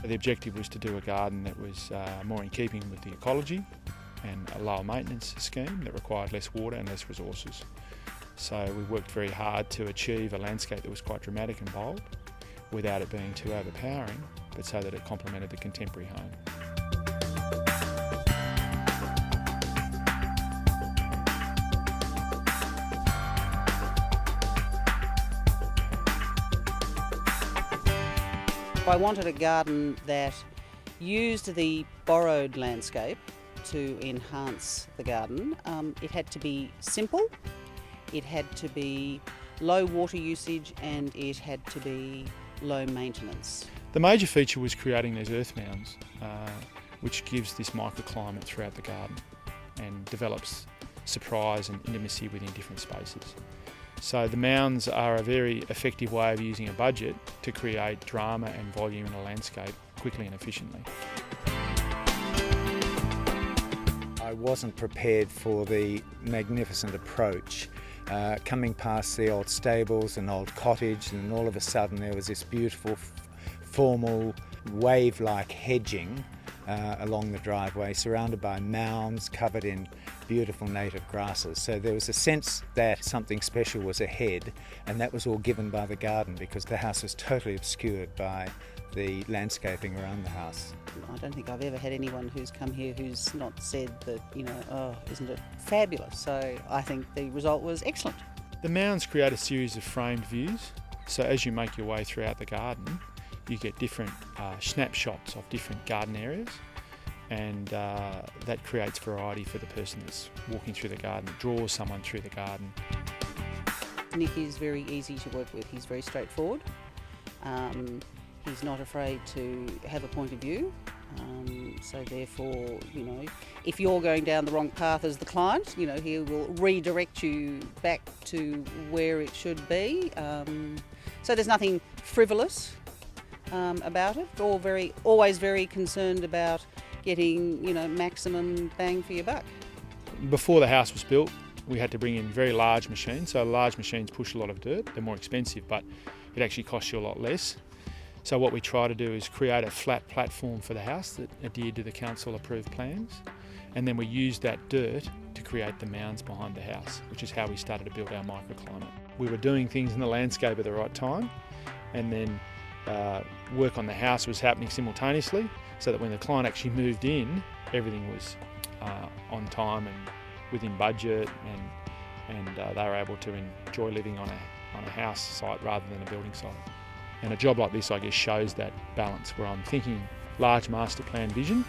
The objective was to do a garden that was more in keeping with the ecology and a lower maintenance scheme that required less water and less resources. So we worked very hard to achieve a landscape that was quite dramatic and bold without it being too overpowering, but so that it complemented the contemporary home. I wanted a garden that used the borrowed landscape to enhance the garden. It had to be simple, it had to be low water usage, and it had to be low maintenance. The major feature was creating these earth mounds, which gives this microclimate throughout the garden and develops surprise and intimacy within different spaces. So the mounds are a very effective way of using a budget to create drama and volume in a landscape quickly and efficiently. I wasn't prepared for the magnificent approach. Coming past the old stables and old cottage, and all of a sudden there was this beautiful formal wave-like hedging along the driveway, surrounded by mounds covered in beautiful native grasses. So there was a sense that something special was ahead, and that was all given by the garden because the house was totally obscured by the landscaping around the house. I don't think I've ever had anyone who's come here who's not said that, oh, isn't it fabulous? So I think the result was excellent. The mounds create a series of framed views, so as you make your way throughout the garden, you get different snapshots of different garden areas, and that creates variety for the person that's walking through the garden. It draws someone through the garden. Nick is very easy to work with. He's very straightforward. He's not afraid to have a point of view. So therefore, if you're going down the wrong path as the client, he will redirect you back to where it should be. So there's nothing frivolous about it, or always very concerned about getting, maximum bang for your buck. Before the house was built, we had to bring in very large machines. So large machines push a lot of dirt. They're more expensive, but it actually costs you a lot less. So what we try to do is create a flat platform for the house that adhered to the council approved plans, and then we use that dirt to create the mounds behind the house, which is how we started to build our microclimate. We were doing things in the landscape at the right time, and then work on the house was happening simultaneously, so that when the client actually moved in, everything was on time and within budget, and they were able to enjoy living on a house site rather than a building site. And a job like this, I guess, shows that balance where I'm thinking large master plan vision,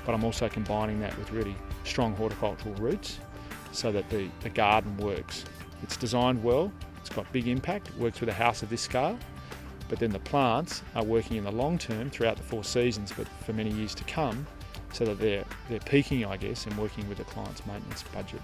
but I'm also combining that with really strong horticultural roots so that the garden works. It's designed well, it's got big impact, it works with a house of this scale, but then the plants are working in the long term throughout the 4 seasons, but for many years to come, so that they're peaking, I guess, and working with the client's maintenance budget.